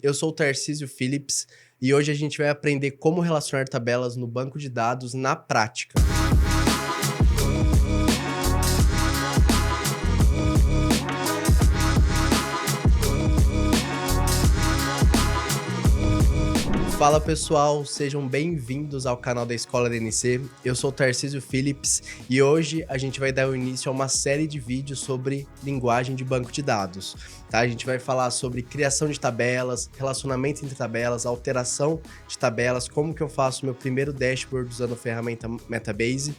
Eu sou o Tarcísio Philips e hoje a gente vai aprender como relacionar tabelas no banco de dados na prática. Fala pessoal, sejam bem-vindos ao canal da Escola DNC. Eu sou o Tarcísio Philips e hoje a gente vai dar início a uma série de vídeos sobre linguagem de banco de dados. Tá? A gente vai falar sobre criação de tabelas, relacionamento entre tabelas, alteração de tabelas, como que eu faço meu primeiro dashboard usando a ferramenta Metabase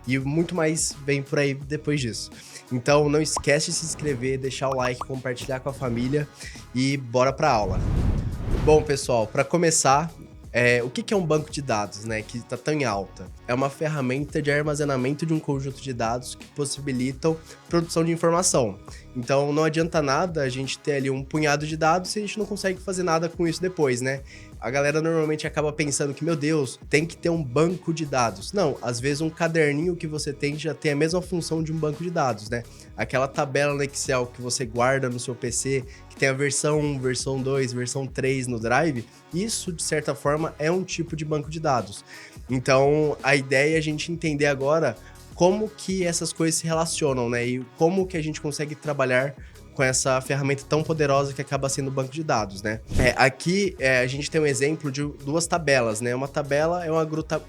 e muito mais vem por aí depois disso. Então não esquece de se inscrever, deixar o like, compartilhar com a família e bora para a aula. Bom, pessoal, para começar, o que é um banco de dados, né, que está tão em alta? É uma ferramenta de armazenamento de um conjunto de dados que possibilitam produção de informação. Então, não adianta nada a gente ter ali um punhado de dados se a gente não consegue fazer nada com isso depois, né? A galera normalmente acaba pensando que, meu Deus, tem que ter um banco de dados. Não, às vezes um caderninho que você tem já tem a mesma função de um banco de dados, né? Aquela tabela no Excel que você guarda no seu PC, que tem a versão 1, versão 2, versão 3 no Drive, isso, de certa forma, é um tipo de banco de dados. Então, a ideia é a gente entender agora como que essas coisas se relacionam, né? E como que a gente consegue trabalhar com essa ferramenta tão poderosa que acaba sendo o banco de dados, né? Aqui a gente tem um exemplo de duas tabelas, né? Uma tabela é um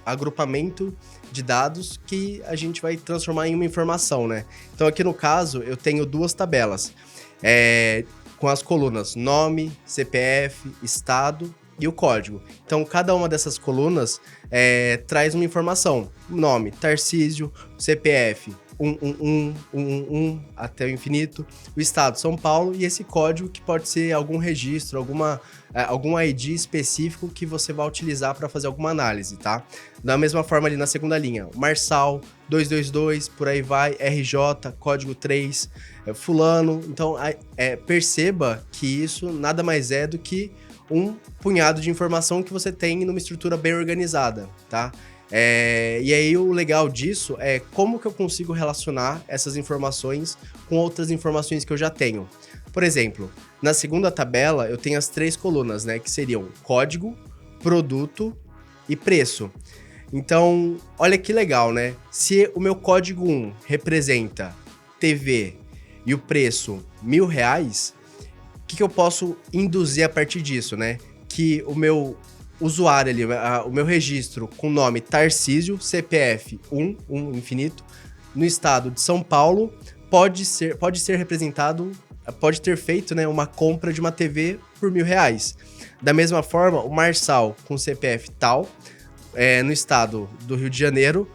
agrupamento de dados que a gente vai transformar em uma informação, né? Então aqui no caso eu tenho duas tabelas, com as colunas nome, CPF, estado e o código. Então, cada uma dessas colunas traz uma informação. Nome, Tarcísio, CPF, 111 até o infinito, o estado, São Paulo, e esse código que pode ser algum registro, algum ID específico que você vai utilizar para fazer alguma análise, tá? Da mesma forma ali na segunda linha, Marçal, 222, por aí vai, RJ, código 3, fulano. Então, perceba que isso nada mais é do que um punhado de informação que você tem numa estrutura bem organizada, tá? E aí o legal disso é como que eu consigo relacionar essas informações com outras informações que eu já tenho. Por exemplo, na segunda tabela eu tenho as três colunas, né, que seriam código, produto e preço. Então, olha que legal, né? Se o meu código 1 representa TV e o preço R$1.000, o que eu posso induzir a partir disso, né? Que o meu usuário ali, o meu registro com nome Tarcísio, CPF 1 infinito, no estado de São Paulo, pode ser representado, pode ter feito, né, uma compra de uma TV por R$1.000. Da mesma forma, o Marçal com CPF tal, no estado do Rio de Janeiro,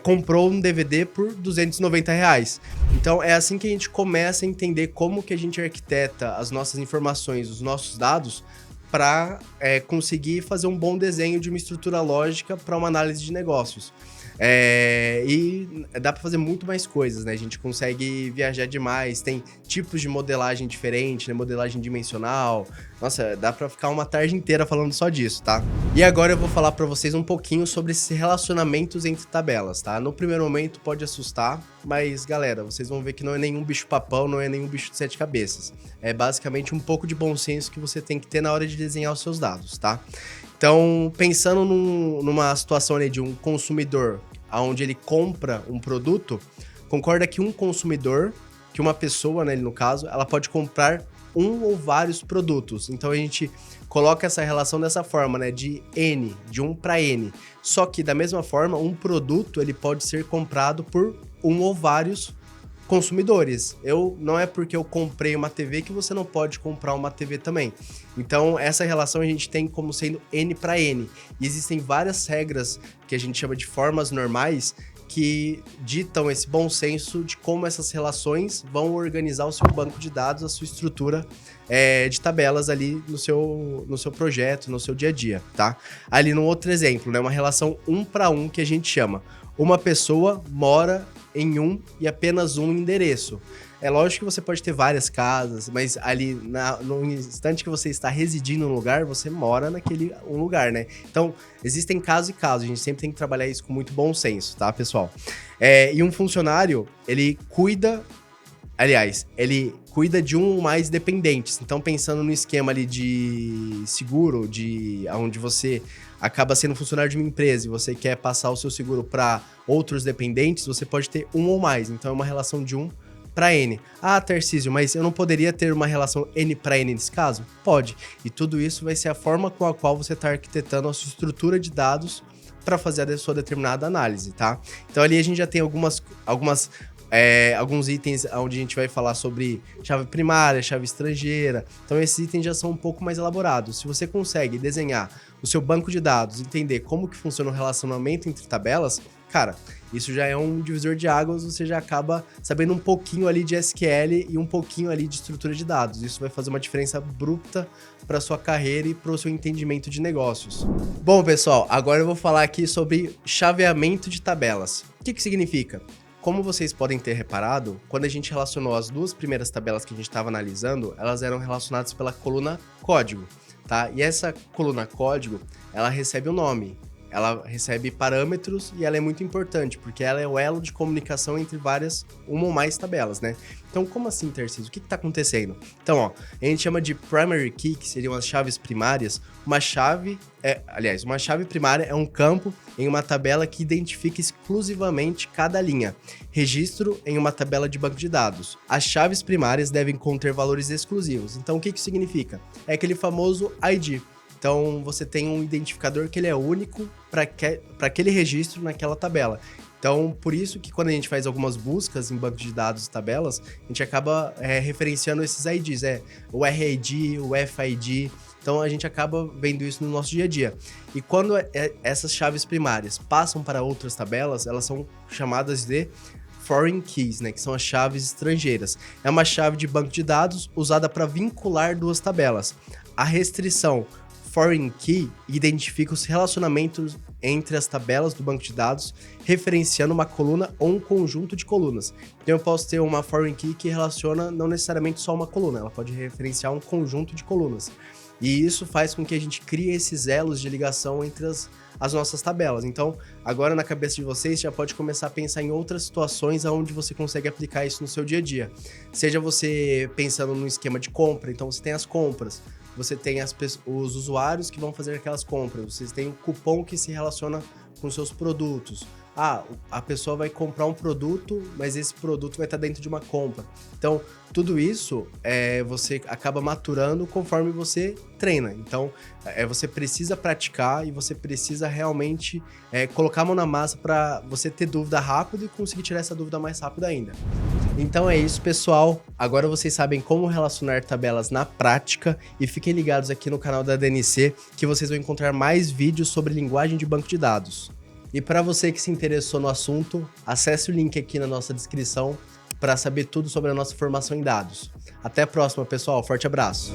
comprou um DVD por R$290. Então é assim que a gente começa a entender como que a gente arquiteta as nossas informações, os nossos dados, para conseguir fazer um bom desenho de uma estrutura lógica para uma análise de negócios. E dá para fazer muito mais coisas, né? A gente consegue viajar demais, tem tipos de modelagem diferente, né? Modelagem dimensional. Nossa, dá para ficar uma tarde inteira falando só disso, tá? E agora eu vou falar para vocês um pouquinho sobre esses relacionamentos entre tabelas, tá? No primeiro momento pode assustar, mas galera, vocês vão ver que não é nenhum bicho-papão, não é nenhum bicho de 7 cabeças. É basicamente um pouco de bom senso que você tem que ter na hora de desenhar os seus dados, tá? Então, pensando numa situação ali de um consumidor, onde ele compra um produto, concorda que um consumidor, que uma pessoa, né, no caso, ela pode comprar um ou vários produtos. Então, a gente coloca essa relação dessa forma, né, de N, de 1 para N. Só que, da mesma forma, um produto ele pode ser comprado por um ou vários consumidores. Não é porque eu comprei uma TV que você não pode comprar uma TV também. Então, essa relação a gente tem como sendo N para N. E existem várias regras que a gente chama de formas normais que ditam esse bom senso de como essas relações vão organizar o seu banco de dados, a sua estrutura de tabelas ali no seu projeto, no seu dia a dia, tá? Ali no outro exemplo, né, uma relação 1 para 1 que a gente chama. Uma pessoa mora em um e apenas um endereço. É lógico que você pode ter várias casas, mas ali no instante que você está residindo no lugar, você mora naquele lugar, né? Então, existem casos e casos, a gente sempre tem que trabalhar isso com muito bom senso, tá, pessoal? E um funcionário, ele cuida Aliás, ele cuida de um ou mais dependentes. Então, pensando no esquema ali de seguro, onde você acaba sendo funcionário de uma empresa e você quer passar o seu seguro para outros dependentes, você pode ter um ou mais. Então, é uma relação de 1 para N. Ah, Tarcísio, mas eu não poderia ter uma relação N para N nesse caso? Pode. E tudo isso vai ser a forma com a qual você está arquitetando a sua estrutura de dados para fazer a sua determinada análise, tá? Então, ali a gente já tem alguns itens onde a gente vai falar sobre chave primária, chave estrangeira. Então, esses itens já são um pouco mais elaborados. Se você consegue desenhar o seu banco de dados, entender como que funciona o relacionamento entre tabelas, cara, isso já é um divisor de águas, você já acaba sabendo um pouquinho ali de SQL e um pouquinho ali de estrutura de dados. Isso vai fazer uma diferença bruta para sua carreira e para o seu entendimento de negócios. Bom, pessoal, agora eu vou falar aqui sobre chaveamento de tabelas. O que significa? Como vocês podem ter reparado, quando a gente relacionou as duas primeiras tabelas que a gente estava analisando, elas eram relacionadas pela coluna código, tá? E essa coluna código, ela recebe um nome, ela recebe parâmetros e ela é muito importante, porque ela é o elo de comunicação entre uma ou mais tabelas, né? Então, como assim, Tarcísio? O que está acontecendo? Então, ó, a gente chama de primary key, que seriam as chaves primárias. Uma chave primária é um campo em uma tabela que identifica exclusivamente cada linha. Registro em uma tabela de banco de dados. As chaves primárias devem conter valores exclusivos. Então, o que isso significa? É aquele famoso ID. Então, você tem um identificador que ele é único para aquele registro naquela tabela. Então, por isso que quando a gente faz algumas buscas em banco de dados e tabelas, a gente acaba referenciando esses IDs, o RID, o FID. Então, a gente acaba vendo isso no nosso dia a dia. E quando essas chaves primárias passam para outras tabelas, elas são chamadas de foreign keys, né, que são as chaves estrangeiras. É uma chave de banco de dados usada para vincular duas tabelas. A restrição foreign key identifica os relacionamentos entre as tabelas do banco de dados, referenciando uma coluna ou um conjunto de colunas. Então eu posso ter uma foreign key que relaciona não necessariamente só uma coluna, ela pode referenciar um conjunto de colunas. E isso faz com que a gente crie esses elos de ligação entre as nossas tabelas. Então, agora na cabeça de vocês já pode começar a pensar em outras situações onde você consegue aplicar isso no seu dia a dia. Seja você pensando num esquema de compra, então você tem as compras, você tem os usuários que vão fazer aquelas compras, você tem o cupom que se relaciona com seus produtos. Ah, a pessoa vai comprar um produto, mas esse produto vai estar dentro de uma compra. Então, tudo isso você acaba maturando conforme você treina. Então, você precisa praticar e você precisa realmente colocar a mão na massa para você ter dúvida rápido e conseguir tirar essa dúvida mais rápido ainda. Então é isso, pessoal. Agora vocês sabem como relacionar tabelas na prática e fiquem ligados aqui no canal da DNC que vocês vão encontrar mais vídeos sobre linguagem de banco de dados. E para você que se interessou no assunto, acesse o link aqui na nossa descrição para saber tudo sobre a nossa formação em dados. Até a próxima, pessoal. Forte abraço!